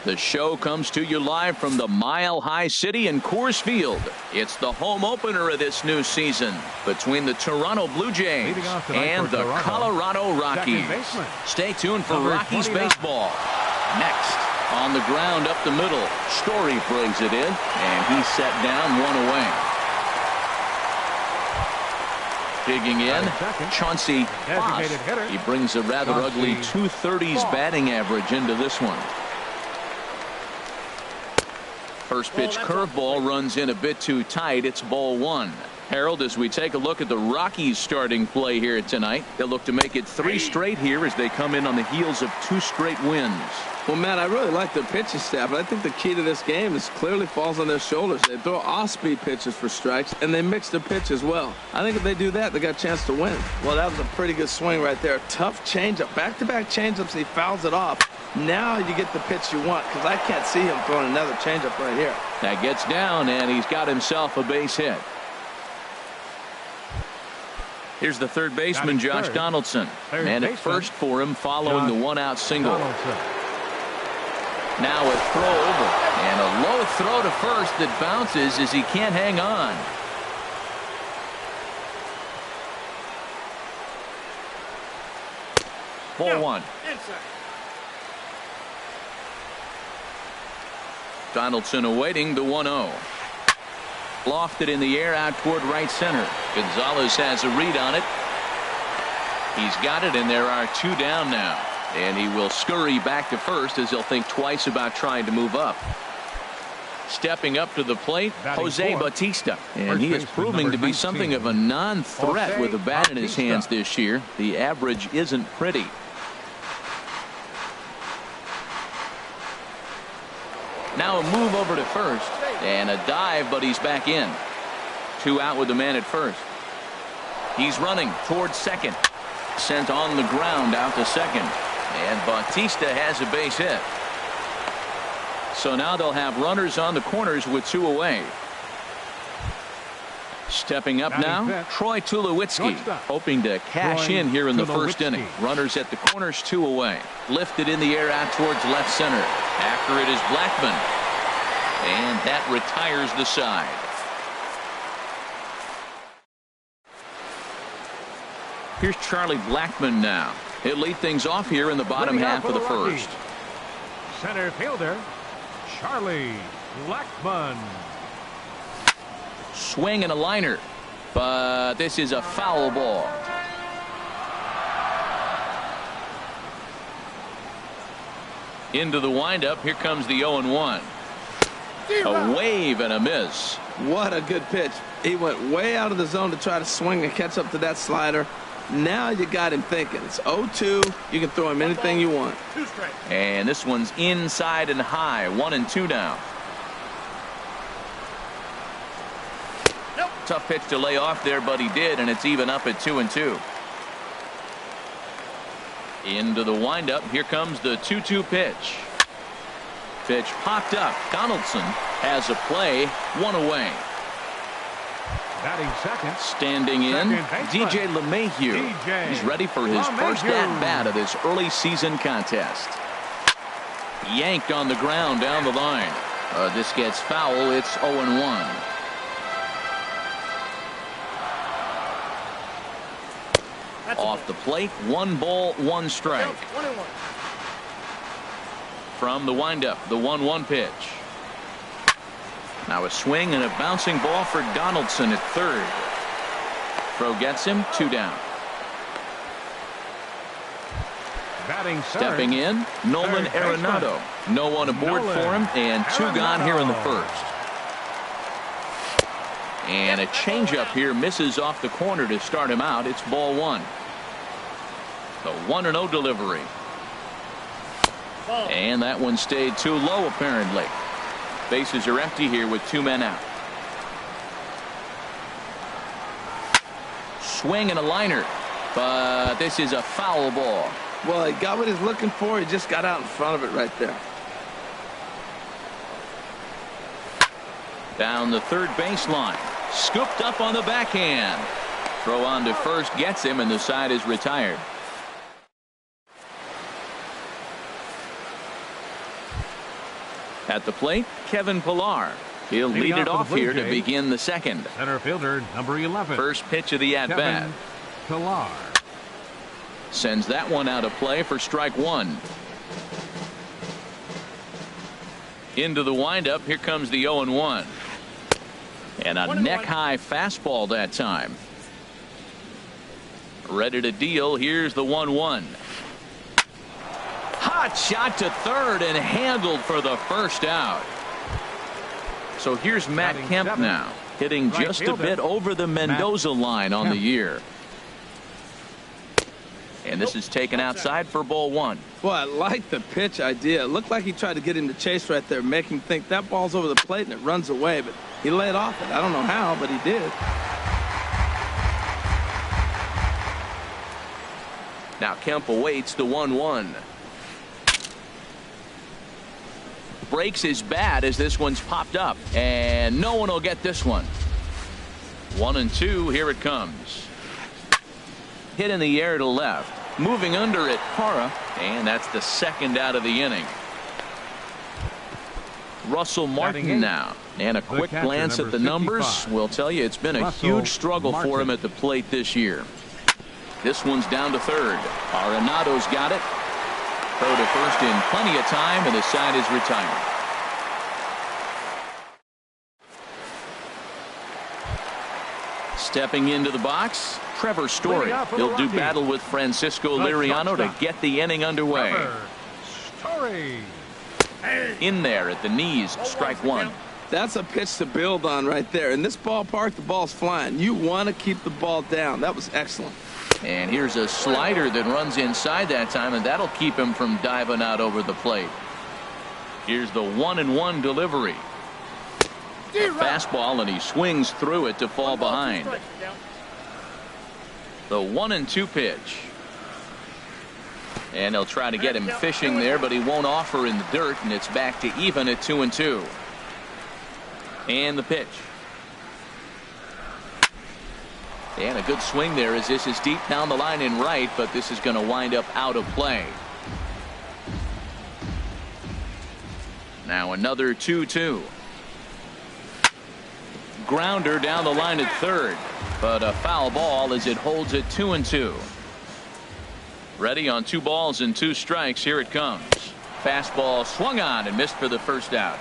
The show comes to you live from the Mile High City in Coors Field. It's the home opener of this new season between the Toronto Blue Jays and the Colorado Rockies. Stay tuned for Rockies baseball. Next, on the ground up the middle, Story brings it in, and he's set down one away. Digging in, Chauncey Foss. He brings a rather ugly 230s batting average into this one. First pitch curveball runs in a bit too tight. It's ball one. Harold, as we take a look at the Rockies starting play here tonight, they'll look to make it 3 straight here as they come in on the heels of 2 straight wins. Well, Matt, I really like their pitching staff, but I think the key to this game is clearly falls on their shoulders. They throw off-speed pitches for strikes, and they mix their pitch as well. I think if they do that, they got a chance to win. Well, that was a pretty good swing right there. Tough changeup. Back-to-back changeups, he fouls it off. Now you get the pitch you want, because I can't see him throwing another changeup right here. That gets down, and he's got himself a base hit. Here's the third baseman, Josh Donaldson. And at first for him following the one-out single. Now a throw over, and a low throw to first that bounces as he can't hang on. Ball one. Donaldson awaiting the 1-0. Lofted in the air out toward right center. Gonzalez has a read on it. He's got it, and there are 2 down now. And he will scurry back to first as he'll think twice about trying to move up. Stepping up to the plate, Jose Bautista. And he is proving to be something of a non-threat with a bat in his hands this year. The average isn't pretty. Now a move over to first. And a dive, but he's back in. 2 out with the man at first. He's running towards second. Sent on the ground out to second. And Bautista has a base hit. So now they'll have runners on the corners with 2 away. Stepping up now, Troy Tulowitzki, hoping to cash in here in the first inning. Runners at the corners, 2 away. Lifted in the air out towards left center. After it is Blackmon. And that retires the side. Here's Charlie Blackmon now. He'll lead things off here in the bottom half of the first. Center fielder, Charlie Blackmon. Swing and a liner, but this is a foul ball. Into the windup. Here comes the 0-1. A wave and a miss. What a good pitch. He went way out of the zone to try to swing and catch up to that slider. Now you got him thinking. It's 0-2. You can throw him anything you want. And this one's inside and high. 1-2 now. Tough pitch to lay off there, but he did, and it's even up at 2-2. Into the windup. Here comes the 2-2 pitch. Pitch popped up. Donaldson has a play. 1 away. Batting second. Standing in, DJ LeMahieu. He's ready for his first at-bat of this early season contest. Yanked on the ground down the line. This gets foul. It's 0-1. Off the plate, 1 ball, 1 strike. From the windup, the 1-1 pitch. Now a swing and a bouncing ball for Donaldson at third. Throw gets him, 2 down. Stepping in, Nolan Arenado. No one aboard for him, and 2 gone here in the first. And a changeup here misses off the corner to start him out. It's ball 1. The 1-0 delivery. And that one stayed too low, apparently. Bases are empty here with 2 men out. Swing and a liner, but this is a foul ball. Well, he got what he's looking for. He just got out in front of it right there. Down the third baseline. Scooped up on the backhand. Throw on to first gets him, and the side is retired. At the plate, Kevin Pillar. He'll lead it off here to begin the second. Center fielder, number 11. First pitch of the at-bat. Pillar. Sends that one out of play for strike one. Into the windup. Here comes the 0-1. And a neck-high fastball that time. Ready to deal. Here's the 1-1. Hot shot to third and handled for the first out. So here's Matt Kemp now, hitting just a bit over the Mendoza line on the year. And this is taken outside for ball one. Well, I like the pitch idea. It looked like he tried to get him to chase right there, make him think that ball's over the plate and it runs away. But he laid off it. I don't know how, but he did. Now Kemp awaits the 1-1. Breaks his bat as this one's popped up. And no one will get this one. 1-2. Here it comes. Hit in the air to left. Moving under it, Parra. And that's the second out of the inning. Russell Martin now. And a quick glance at the numbers will tell you it's been a huge struggle for him at the plate this year. This one's down to third. Arenado's got it. Throw to first in plenty of time, and the side is retired. Stepping into the box, Trevor Story. He'll do battle with Francisco Liriano to get the inning underway. Story. In there at the knees, strike one. That's a pitch to build on right there. In this ballpark, the ball's flying. You want to keep the ball down. That was excellent. And here's a slider that runs inside that time, and that'll keep him from diving out over the plate. Here's the 1-1 delivery. Fastball, and he swings through it to fall behind. The 1-2 pitch. And they'll try to get him fishing there, but he won't offer in the dirt, and it's back to even at 2-2. And the pitch. And a good swing there as this is deep down the line in right, but this is going to wind up out of play. Now another 2-2. Grounder down the line at third, but a foul ball as it holds at 2-2. Ready on 2 balls and 2 strikes. Here it comes. Fastball swung on and missed for the first out.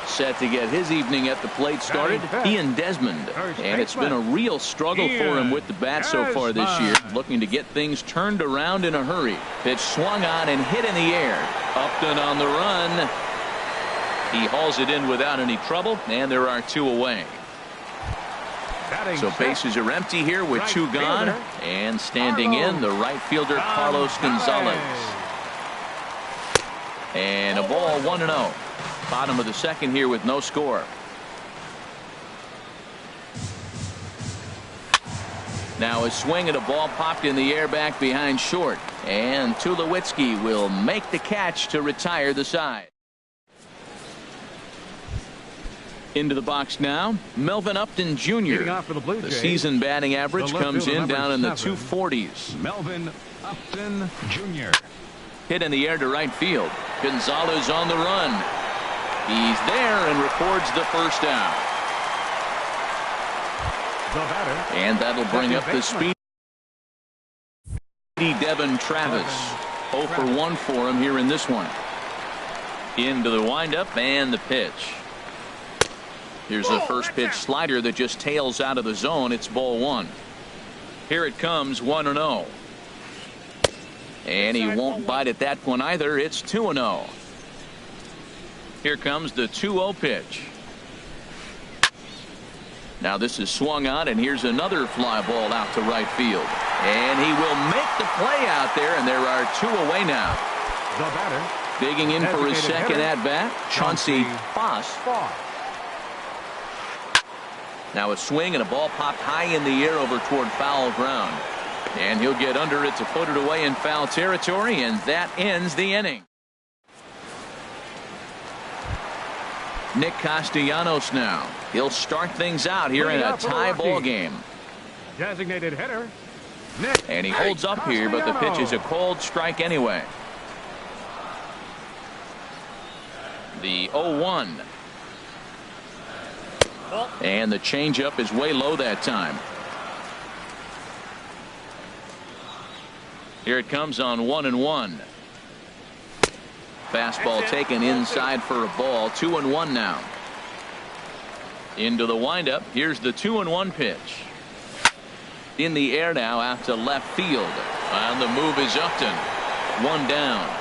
Set to get his evening at the plate started, Ian Desmond. And it's been a real struggle for him with the bat so far this year. Looking to get things turned around in a hurry. Pitch swung on and hit in the air. Upton on the run. He hauls it in without any trouble, and there are 2 away. So bases are empty here with 2 gone. And standing in, the right fielder, Carlos Gonzalez. And a ball, 1-0. Bottom of the second here with no score. Now a swing and a ball popped in the air back behind short. And Tulowitzki will make the catch to retire the side. Into the box now, Melvin Upton Jr. The season batting average comes in down in the 240s. Melvin Upton Jr. Hit in the air to right field. Gonzalez on the run. He's there and records the first out. And that'll bring up the speedy Devin Travis. 0 for 1 for him here in this one. Into the windup and the pitch. Here's a first pitch slider that just tails out of the zone. It's ball 1. Here it comes, 1-0. And he won't bite at that one either. It's 2-0. Here comes the 2-0 pitch. Now this is swung on, and here's another fly ball out to right field. And he will make the play out there, and there are 2 away now. The batter. Digging in for his second at-bat, Chauncey Foss. Now a swing and a ball popped high in the air over toward foul ground. And he'll get under it to put it away in foul territory, and that ends the inning. Nick Castellanos now. He'll start things out here in a tie ball game. Designated hitter, Nick. And he holds up here, but the pitch is a cold strike anyway. The 0-1. And the changeup is way low that time. Here it comes on 1-1. Fastball taken inside for a ball. 2-1 now. Into the windup. Here's the 2-1 pitch. In the air now out to left field. And the move is Upton. One down.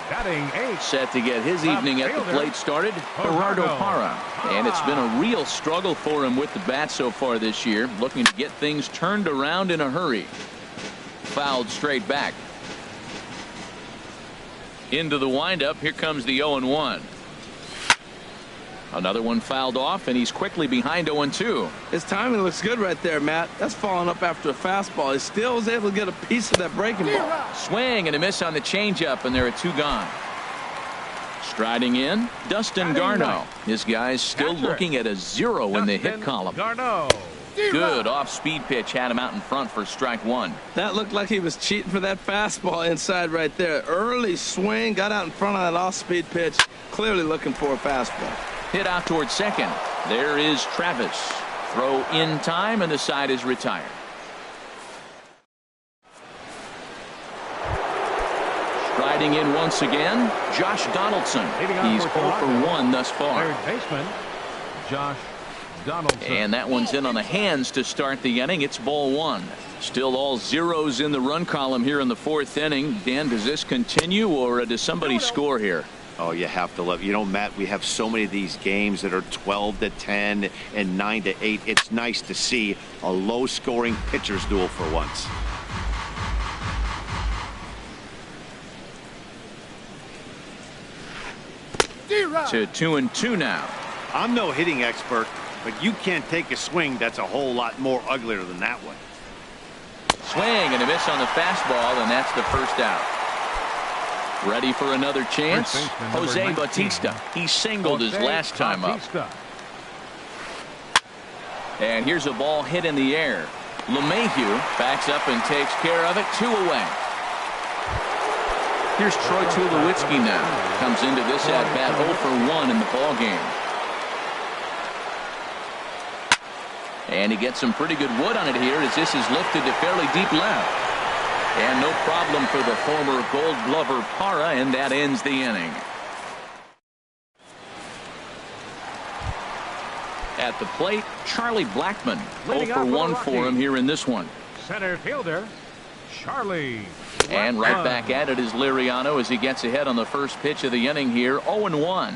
Batting 8. Set to get his evening at the plate started, Gerardo Parra. And it's been a real struggle for him with the bat so far this year. Looking to get things turned around in a hurry. Fouled straight back. Into the windup. Here comes the 0-1. Another one fouled off, and he's quickly behind 0-2. His timing looks good right there, Matt. That's falling up after a fastball. He still was able to get a piece of that breaking ball. Swing and a miss on the changeup, and there are 2 gone. Striding in, Dustin Garneau. His guy's still looking at a 0 in the hit column. Garneau. Good off-speed pitch had him out in front for strike 1. That looked like he was cheating for that fastball inside right there. Early swing, got out in front of that off-speed pitch. Clearly looking for a fastball. Hit out towards second. There is Travis. Throw in time, and the side is retired. Striding in once again, Josh Donaldson. He's 0 for 1 thus far. Third baseman, Josh Donaldson. And that one's in on the hands to start the inning. It's ball 1. Still all zeros in the run column here in the 4th inning. Dan, does this continue, or does somebody score here? Oh, you have to love. You know, Matt, we have so many of these games that are 12-10 and 9-8. It's nice to see a low-scoring pitcher's duel for once. To 2-2 now. I'm no hitting expert, but you can't take a swing that's a whole lot more uglier than that one. Swing and a miss on the fastball, and that's the first out. Ready for another chance. Jose Bautista. He singled his last time up. And here's a ball hit in the air. LeMahieu backs up and takes care of it. 2 away. Here's Troy Tulowitzki now. Comes into this at bat 0 for 1 in the ball game. And he gets some pretty good wood on it here as this is lifted to fairly deep left. And no problem for the former Gold Glover Parra, and that ends the inning. At the plate, Charlie Blackmon. 0 for 1 for him here in this one. Center fielder, Charlie. And right back at it is Liriano as he gets ahead on the first pitch of the inning here. 0-1.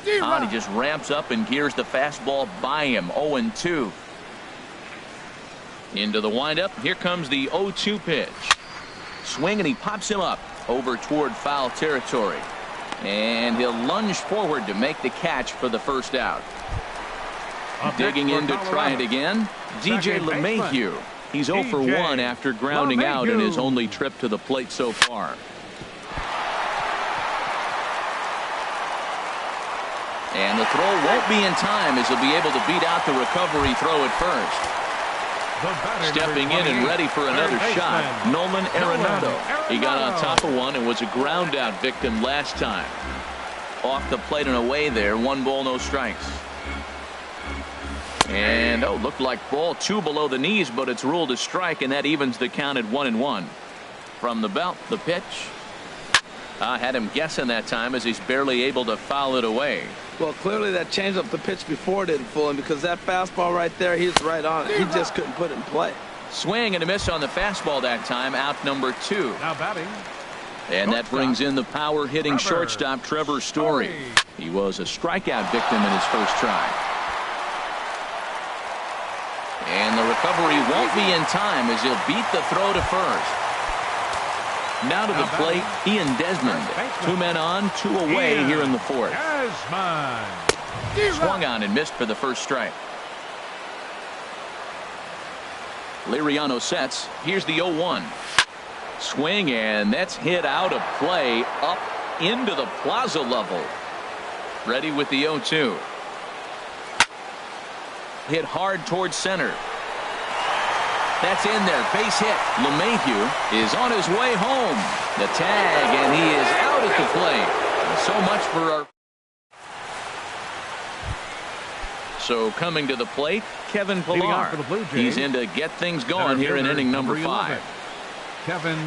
He just ramps up and gears the fastball by him. 0-2. Into the windup. Here comes the 0-2 pitch. Swing, and he pops him up over toward foul territory. And he'll lunge forward to make the catch for the first out. Digging in to try it again, DJ LeMahieu. He's 0 for 1 after grounding out in his only trip to the plate so far. And the throw won't be in time as he'll be able to beat out the recovery throw at first. Stepping in and ready for another shot, Nolan Arenado. He got on top of one and was a ground out victim last time. Off the plate and away there. 1 ball, no strikes. And looked like ball 2 below the knees, but it's ruled a strike, and that evens the count at 1-1. From the belt, the pitch. Had him guessing that time as he's barely able to foul it away. Well, clearly that changeup the pitch before didn't fool him, because that fastball right there, he's right on it. He just couldn't put it in play. Swing and a miss on the fastball that time. Out number 2. Now batting. And that brings in the power hitting shortstop Trevor Story. He was a strikeout victim in his first try. And the recovery won't be in time as he'll beat the throw to first. Now to the plate, Ian Desmond. 2 men on, 2 away here in the 4th. Swung on and missed for the first strike. Liriano sets. Here's the 0-1. Swing, and that's hit out of play up into the plaza level. Ready with the 0-2. Hit hard towards center. That's in there. Base hit. LeMahieu is on his way home. The tag, and he is out at the plate. So much for our... So coming to the plate, Kevin Pillar. He's in to get things going here in inning number 5. Kevin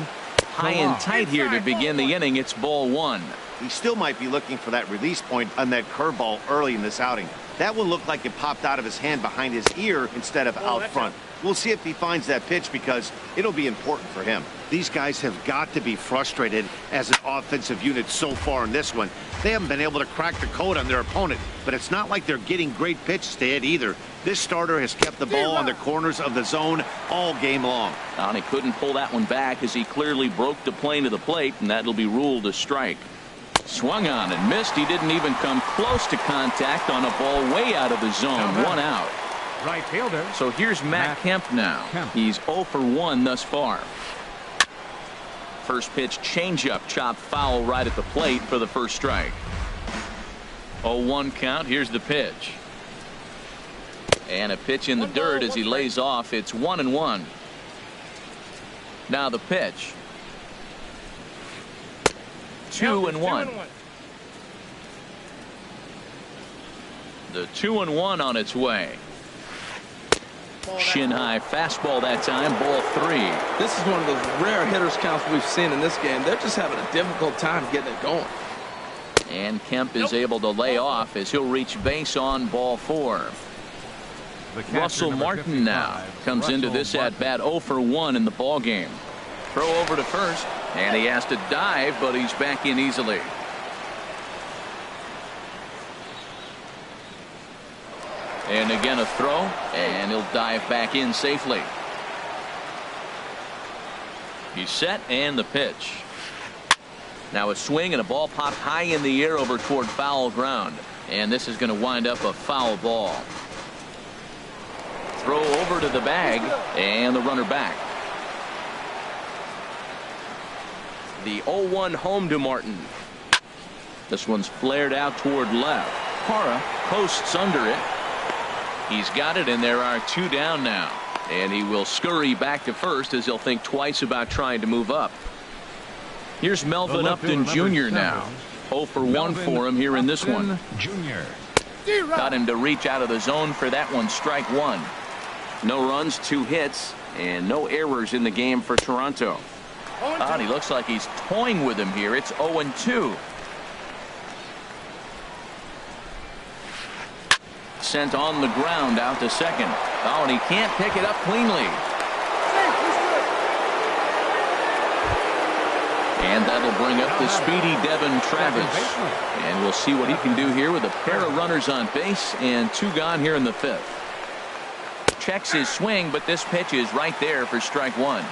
High and tight here to begin the inning. It's ball 1. He still might be looking for that release point on that curveball early in this outing. That one looked like it popped out of his hand behind his ear instead of out front. We'll see if he finds that pitch because it'll be important for him. These guys have got to be frustrated as an offensive unit so far in this one. They haven't been able to crack the code on their opponent, but it's not like they're getting great pitches to hit either. This starter has kept the ball on the corners of the zone all game long. And he couldn't pull that one back as he clearly broke the plane to the plate, and that'll be ruled a strike. Swung on and missed. He didn't even come close to contact on a ball way out of the zone. 1 out. Right fielder. So here's Matt Kemp now. He's 0 for 1 thus far. First pitch changeup chopped foul right at the plate for the first strike. 0-1 count. Here's the pitch. And a pitch in the dirt as he lays off. It's 1-1. Now the pitch. 2-1. The 2-1 on its way. Shin high fastball that time. Ball 3. This is one of those rare hitters counts we've seen in this game. They're just having a difficult time getting it going. And Kemp is able to lay off as he'll reach base on ball 4. Russell Martin now comes into this at bat 0 for 1 in the ball game. Throw over to first, and he has to dive, but he's back in easily. And again a throw, and he'll dive back in safely. He's set, and the pitch. Now a swing and a ball popped high in the air over toward foul ground, and this is going to wind up a foul ball. Throw over to the bag, and the runner back. The 0-1 home to Martin. This one's flared out toward left. Parra posts under it. He's got it, and there are 2 down now. And he will scurry back to first as he'll think twice about trying to move up. Here's Melvin Upton Jr. now. 0 for 1 for him here in this one. Got him to reach out of the zone for that one. Strike 1. No runs, 2 hits, and no errors in the game for Toronto. And he looks like he's toying with him here. It's 0-2. Sent on the ground out to second. And he can't pick it up cleanly. And that'll bring up the speedy Devin Travis. And we'll see what he can do here with a pair of runners on base and 2 gone here in the 5th. Checks his swing, but this pitch is right there for strike 1.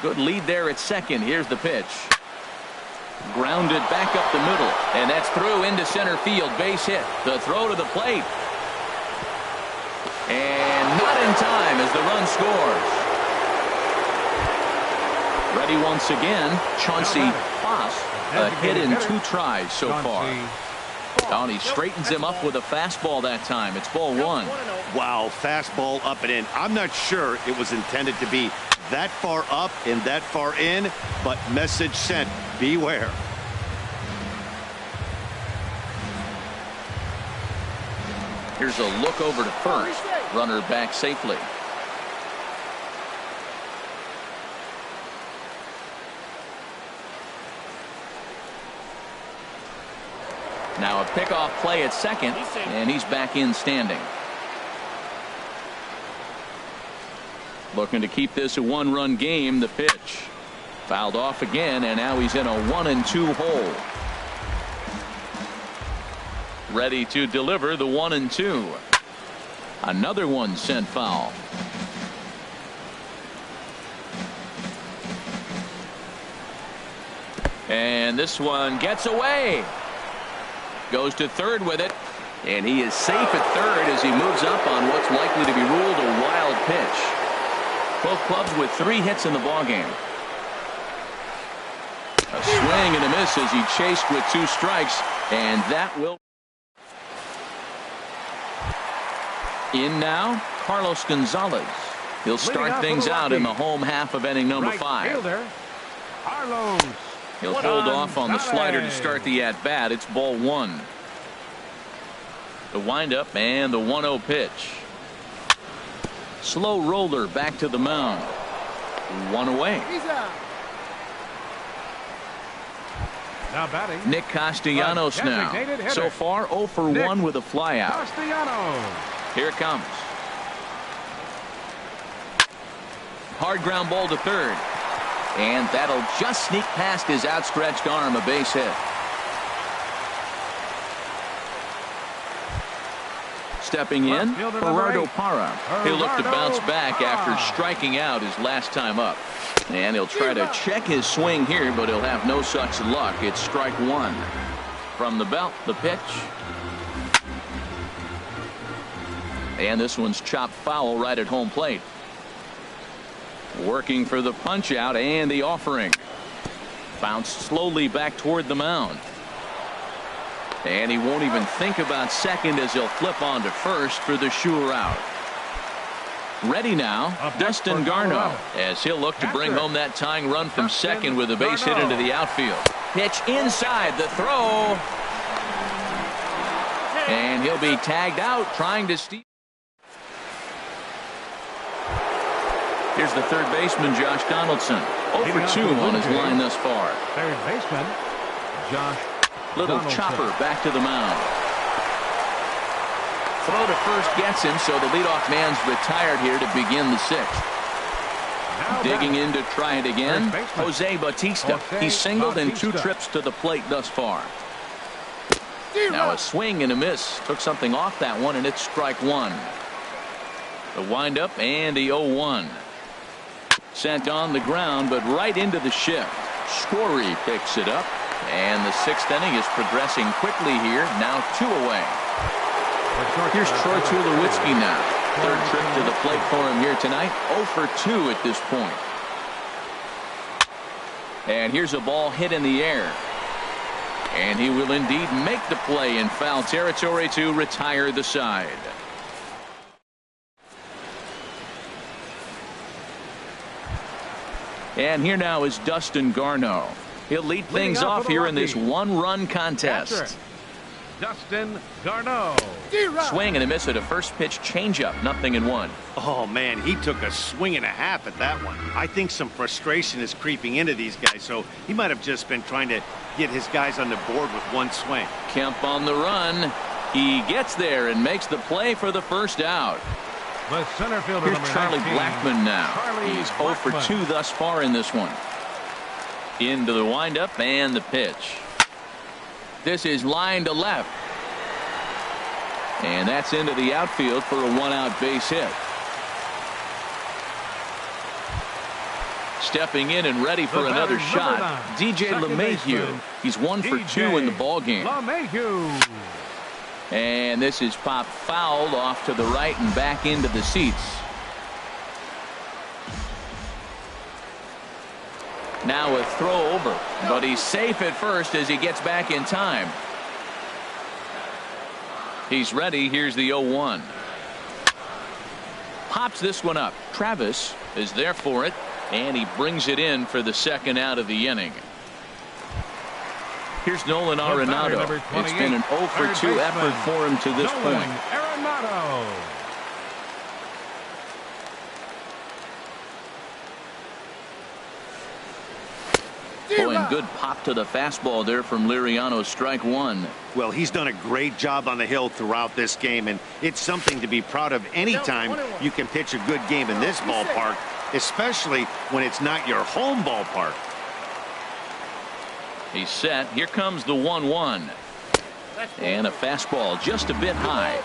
Good lead there at second. Here's the pitch. Grounded back up the middle, and that's through into center field. Base hit. The throw to the plate. And not in time as the run scores. Ready once again, Chauncey Foss. A hit in 2 tries so far. And he straightens him up with a fastball that time. It's ball 1. Wow, fastball up and in. I'm not sure it was intended to be that far up and that far in, but message sent. Beware. Here's a look over to first. Runner back safely. Now a pickoff play at second, and he's back in standing. Looking to keep this a 1-run game. The pitch fouled off again, and now he's in a 1-2 hole. Ready to deliver the 1-2. Another one sent foul. And this one gets away. Goes to third with it, and he is safe at third as he moves up on what's likely to be ruled a wild pitch. Both clubs with 3 hits in the ballgame. A swing and a miss as he chased with 2 strikes, and that will. In now, Carlos Gonzalez. He'll start things out in the home half of inning number 5. He'll hold off on the slider to start the at-bat. It's ball 1. The windup and the 1-0 pitch. Slow roller back to the mound. 1 away. Now batting, Nick Castellanos now. So far 0 for 1 with a flyout. Castellanos. Here it comes. Hard ground ball to third. And that'll just sneak past his outstretched arm, a base hit. Stepping in, Gerardo Parra. He'll look to bounce back after striking out his last time up. And he'll try to check his swing here, but he'll have no such luck. It's strike 1. From the belt, the pitch. And this one's chopped foul right at home plate. Working for the punch out and the offering. Bounced slowly back toward the mound. And he won't even think about second as he'll flip on to first for the sure out. Ready now, Dustin Garneau, as he'll look to bring home that tying run from second with a base hit into the outfield. Pitch inside, the throw. And he'll be tagged out trying to steal. Here's the third baseman, Josh Donaldson. 0 for 2 on his line thus far. Third baseman, Josh Little Donaldson. chopper back to the mound. Throw to first gets him, so the leadoff man's retired here to begin the 6th. Now Digging in to try it again, First baseman. Jose Bautista. He's singled in 2 trips to the plate thus far. Now a swing and a miss. Took something off that one, and it's strike 1. The windup and the 0-1. Sent on the ground, but right into the shift. Story picks it up, and the 6th inning is progressing quickly here. Now 2 away. Here's Troy Tulowitzki now. Third trip to the plate for him here tonight. 0 for 2 at this point. And here's a ball hit in the air. And he will indeed make the play in foul territory to retire the side. And here now is Dustin Garneau. He'll lead things off here in this 1-run contest. Dustin Garneau. Swing and a miss at a first pitch changeup. 0-1. Oh, man, he took a swing and a half at that one. I think some frustration is creeping into these guys, so he might have just been trying to get his guys on the board with one swing. Kemp on the run. He gets there and makes the play for the first out. The center fielder, Here's number Charlie 19, Blackmon now. Charlie He's 0 for Blackmon. 2 thus far in this one. Into the windup and the pitch. This is line to left. And that's into the outfield for a 1-out base hit. Stepping in and ready for another shot, DJ LeMahieu. He's 1 for 2 in the ballgame. LeMahieu. And this is popped fouled off to the right and back into the seats. Now a throw over, but he's safe at first as he gets back in time. He's ready. Here's the 0-1. Pops this one up. Travis is there for it, and he brings it in for the second out of the inning. Here's Nolan Arenado. It's been an 0 for 2 effort for him to this point. Arenado. Oh, and good pop to the fastball there from Liriano. Strike 1. Well, he's done a great job on the hill throughout this game, and it's something to be proud of anytime you can pitch a good game in this ballpark, especially when it's not your home ballpark. He's set. Here comes the 1-1. And a fastball just a bit high.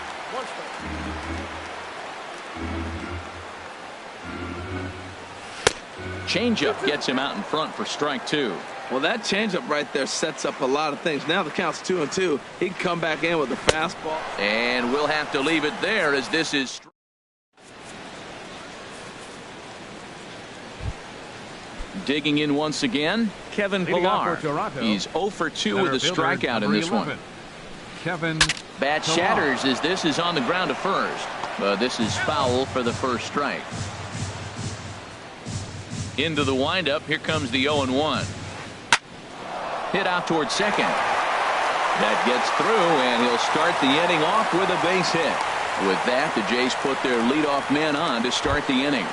Changeup gets him out in front for strike 2. Well, that changeup right there sets up a lot of things. Now the count's 2-2. He can come back in with the fastball. And we'll have to leave it there as this is. Digging in once again, Kevin Pillar. He's 0 for 2 with a strikeout in this one. Kevin Bat shatters as this is on the ground to first. But this is foul for the first strike. Into the windup. Here comes the 0-1. Hit out towards second. That gets through, and he'll start the inning off with a base hit. With that, the Jays put their leadoff man on to start the inning.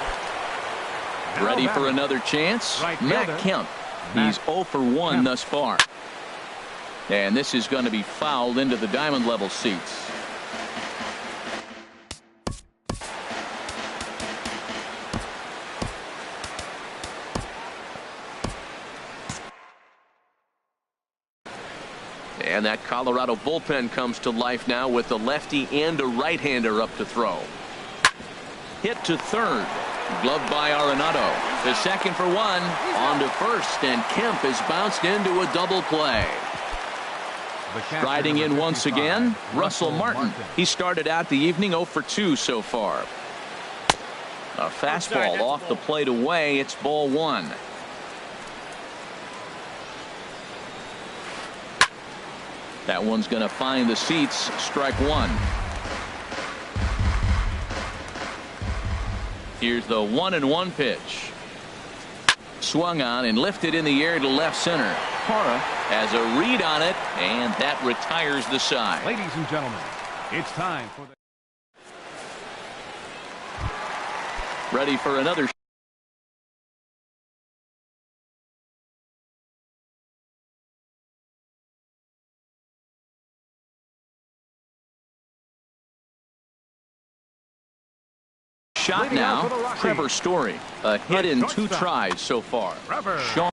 Ready for another chance? Matt Kemp. He's 0 for 1 thus far. And this is going to be fouled into the diamond level seats. And that Colorado bullpen comes to life now with a lefty and a right-hander up to throw. Hit to third. Gloved by Arenado. To second for 1. On to first, and Kemp is bounced into a double play. Riding in once again, Russell Martin. He started out the evening 0 for 2 so far. A fastball off the plate away. It's ball 1. That one's going to find the seats. Strike 1. Here's the 1-1 pitch. Swung on and lifted in the air to left center. Parra has a read on it, and that retires the side. Ladies and gentlemen, it's time for the... Ready for another. Shot now. Trevor Story. A hit in 2 tries so far. Sean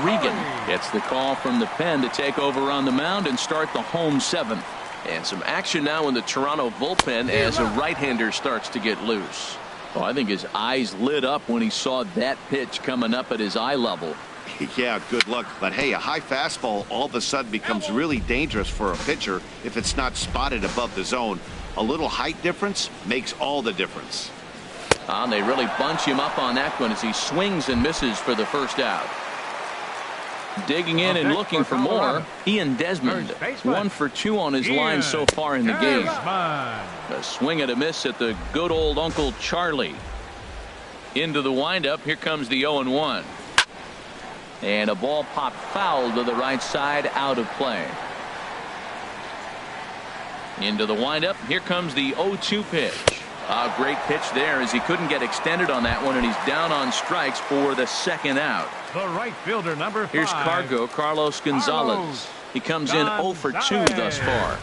Regan gets the call from the pen to take over on the mound and start the home 7th. And some action now in the Toronto bullpen as a right-hander starts to get loose. Oh, I think his eyes lit up when he saw that pitch coming up at his eye level. Yeah, good luck. But hey, a high fastball all of a sudden becomes really dangerous for a pitcher if it's not spotted above the zone. A little height difference makes all the difference. They really bunch him up on that one as he swings and misses for the first out. Digging in and looking for more, Ian Desmond. 1 for 2 on his line so far in the game. A swing and a miss at the good old Uncle Charlie. Into the windup. Here comes the 0-1. And a ball popped foul to the right side, out of play. Into the windup. Here comes the 0-2 pitch. A great pitch there as he couldn't get extended on that one, and he's down on strikes for the second out. The right fielder, number 5. Here's Carlos Gonzalez. He comes in 0 for 2 thus far.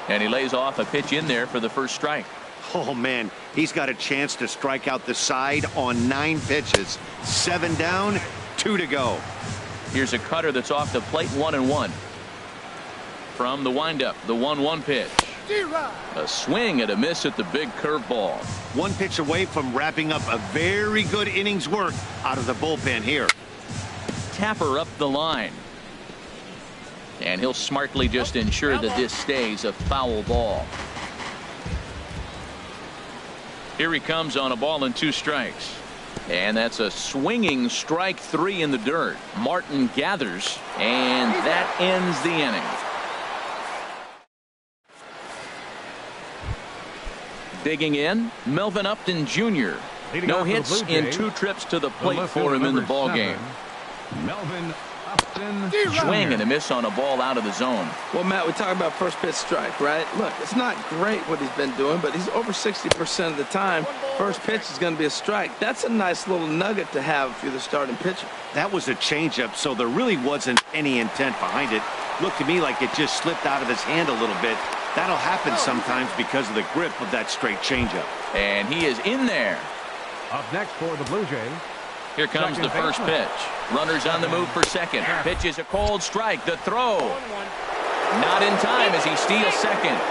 And he lays off a pitch in there for the first strike. Oh, man, he's got a chance to strike out the side on 9 pitches. 7 down, 2 to go. Here's a cutter that's off the plate. 1-1. From the windup, the 1-1 pitch. A swing and a miss at the big curveball. 1 pitch away from wrapping up a very good innings work out of the bullpen here. Tapper up the line. And he'll smartly just ensure that this stays a foul ball. Here he comes on a ball and 2 strikes. And that's a swinging strike 3 in the dirt. Martin gathers, and that ends the inning. Digging in, Melvin Upton Jr. No hits in 2 trips to the plate for him in the ball game. Melvin Upton Swing and a miss on a ball out of the zone. Well, Matt, we talk about first pitch strike, right? Look, it's not great what he's been doing, but he's over 60% of the time. First pitch is going to be a strike. That's a nice little nugget to have if you're the starting pitcher. That was a changeup, so there really wasn't any intent behind it. Looked to me like it just slipped out of his hand a little bit. That'll happen sometimes because of the grip of that straight changeup. And he is in there. Up next for the Blue Jays. Here comes the first pitch. Runners on the move for second. Pitch is a cold strike. The throw. Not in time as he steals second.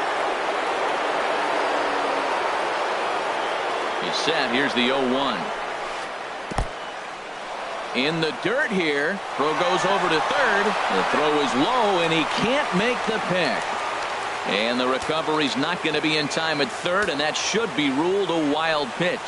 He's set. Here's the 0-1. In the dirt here. Throw goes over to third. The throw is low, and he can't make the pick. And the recovery's not going to be in time at third, and that should be ruled a wild pitch.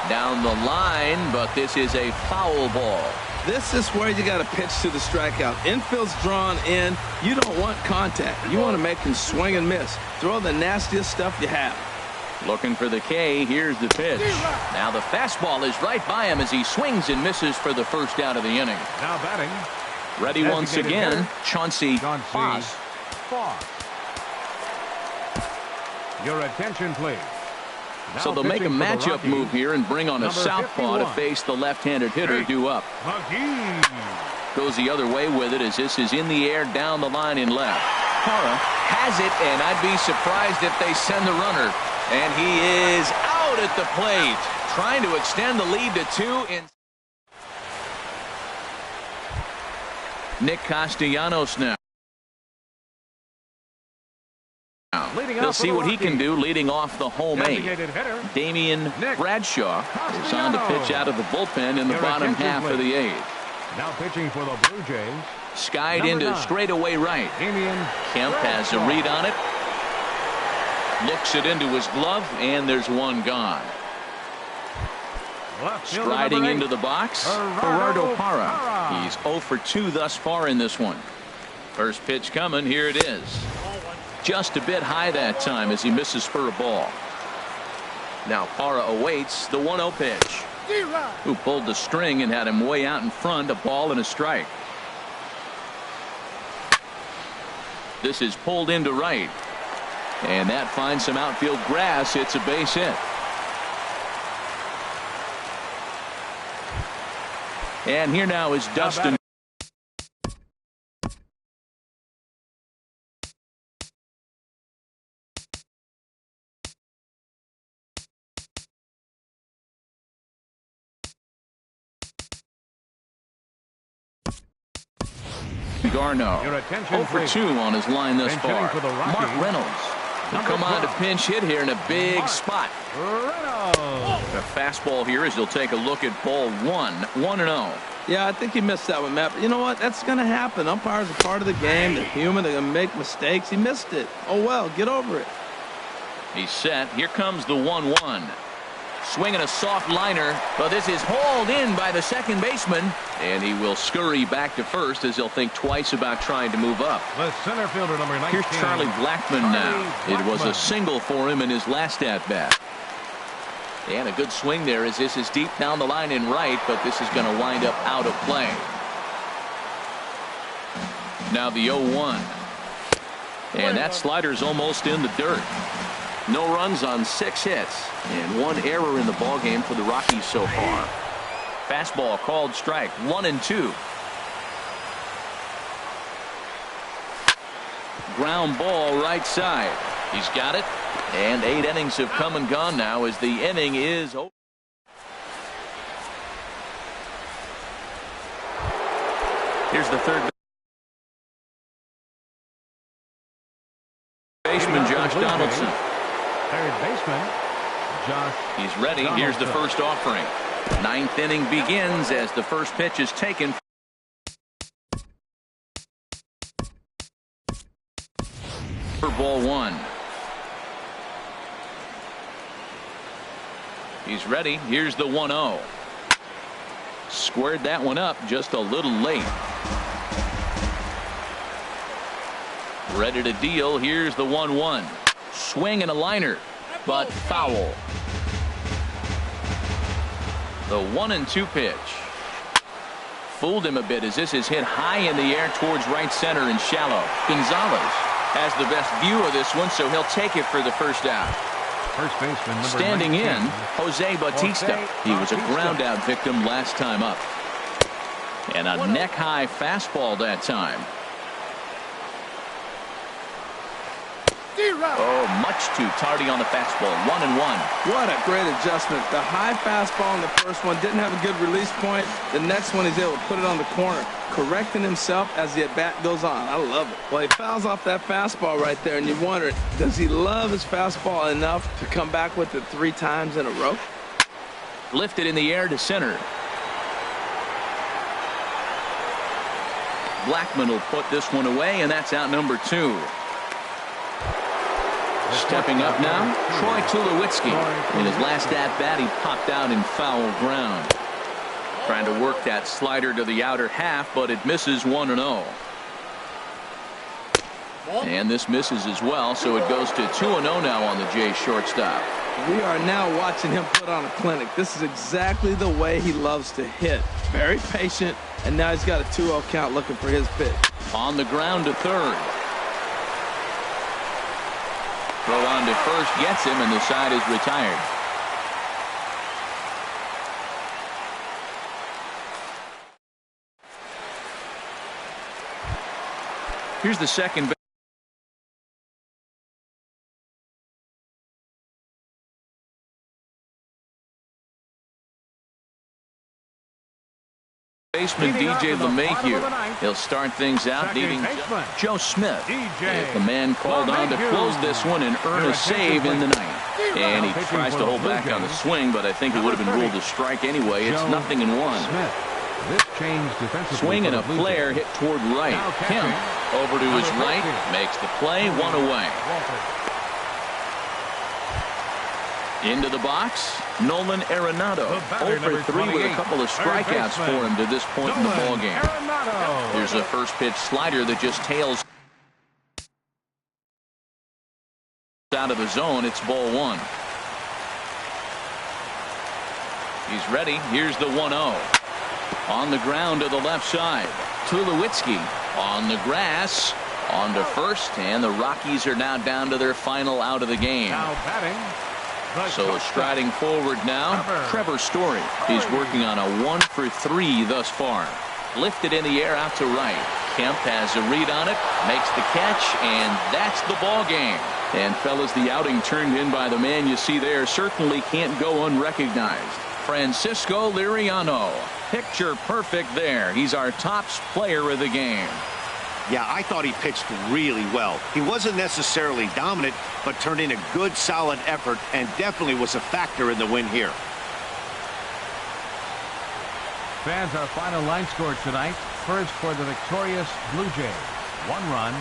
Down the line, but this is a foul ball. This is where you got to pitch to the strikeout. Infield's drawn in. You don't want contact. You want to make him swing and miss. Throw the nastiest stuff you have. Looking for the K. Here's the pitch. Now the fastball is right by him as he swings and misses for the first out of the inning. Now batting. Ready once again, Chauncey Foss. Your attention, please. Now So they'll make a pitching for the matchup Rockies, move here and bring on a number southpaw to 51. face the left-handed hitter due up. McGee. Goes the other way with it as this is in the air down the line in left. Parra has it, and I'd be surprised if they send the runner. And he is out at the plate, trying to extend the lead to 2. Nick Castellanos now. They'll see what he can do leading off the home 8. Damian Bradshaw is on to pitch out of the bullpen in the bottom half of the 8th. Now pitching for the Blue Jays. Skied into straightaway right. Kemp has a read on it. Looks it into his glove, and there's one gone. Striding into the box, Gerardo Parra. He's 0 for 2 thus far in this one. First pitch coming. Here it is. Just a bit high that time as he misses for a ball. Now Parra awaits the 1-0 pitch. Who pulled the string and had him way out in front. A ball and a strike. This is pulled into right. And that finds some outfield grass. It's a base hit. And here now is Dustin. Garno. 0 for 2 on his line thus far. Mark Reynolds will come on to pinch hit here in a big spot. The fastball here as he'll take a look at ball 1. 1-0. Yeah, I think he missed that one, Matt. But you know what? That's going to happen. Umpires are part of the game. They're human. They're going to make mistakes. He missed it. Oh, well, get over it. He's set. Here comes the 1-1. Swinging a soft liner, but this is hauled in by the second baseman, and he will scurry back to first as he'll think twice about trying to move up. The center fielder, number 19. Here's Charlie Blackmon now. It was a single for him in his last at-bat. And a good swing there as this is deep down the line in right, but this is going to wind up out of play. Now the 0-1. And that slider's almost in the dirt. No runs on 6 hits and 1 error in the ballgame for the Rockies so far. Fastball called strike. 1-2. Ground ball right side. He's got it. And 8 innings have come and gone now as the inning is over. Here's the third baseman, Josh Donaldson. Third baseman, Josh. He's ready. Donaldson. Here's the first offering. 9th inning begins as the first pitch is taken. For ball 1. He's ready. Here's the 1-0. Squared that one up just a little late. Ready to deal. Here's the 1-1. Swing and a liner, but foul. The 1-2 pitch. Fooled him a bit as this is hit high in the air towards right center and shallow. Gonzalez has the best view of this one, so he'll take it for the first out. First baseman, number Standing 19. in, Jose Bautista. He was a ground out victim last time up. And a neck high fastball that time. Oh, much too tardy on the fastball. 1-1. What a great adjustment. The high fastball in the first one didn't have a good release point. The next one he's able to put it on the corner, correcting himself as the at-bat goes on. I love it. Well, he fouls off that fastball right there, and you wonder, does he love his fastball enough to come back with it 3 times in a row? Lifted in the air to center. Blackmon will put this one away, and that's out number 2. Stepping up now, Troy Tulowitzki. In his last at-bat, he popped out in foul ground. Trying to work that slider to the outer half, but it misses 1-0. And this misses as well, so it goes to 2-0 now on the Jays shortstop. We are now watching him put on a clinic. This is exactly the way he loves to hit. Very patient, and now he's got a 2-0 count looking for his pitch. On the ground to third. Throw on to first gets him, and the side is retired. Here's the second baseman DJ LeMahieu. He'll start things out needing Joe Smith. If the man called on to close this one and earn a save in the ninth. And he tries to hold back on the swing, but I think it would have been ruled a strike anyway. It's 0-1. Swing and a flare hit toward right. Kemp over to his right, makes the play, 1 away. Into the box, Nolan Arenado, 0 for 3 with a couple of strikeouts for him to this point in the ballgame. Here's a first pitch slider that just tails out of the zone. It's ball 1. He's ready. Here's the 1-0. On the ground to the left side. Tulowitzki on the grass, on to first, and the Rockies are now down to their final out of the game. Now batting. So striding forward now, Trevor Story. He's working on a 1 for 3 thus far. Lifted in the air out to right. Kemp has a read on it, makes the catch, and that's the ball game. And fellas, the outing turned in by the man you see there certainly can't go unrecognized. Francisco Liriano. Picture perfect there. He's our top player of the game. Yeah, I thought he pitched really well. He wasn't necessarily dominant, but turned in a good, solid effort and definitely was a factor in the win here. Fans, our final line score tonight. First for the victorious Blue Jays. 1 run,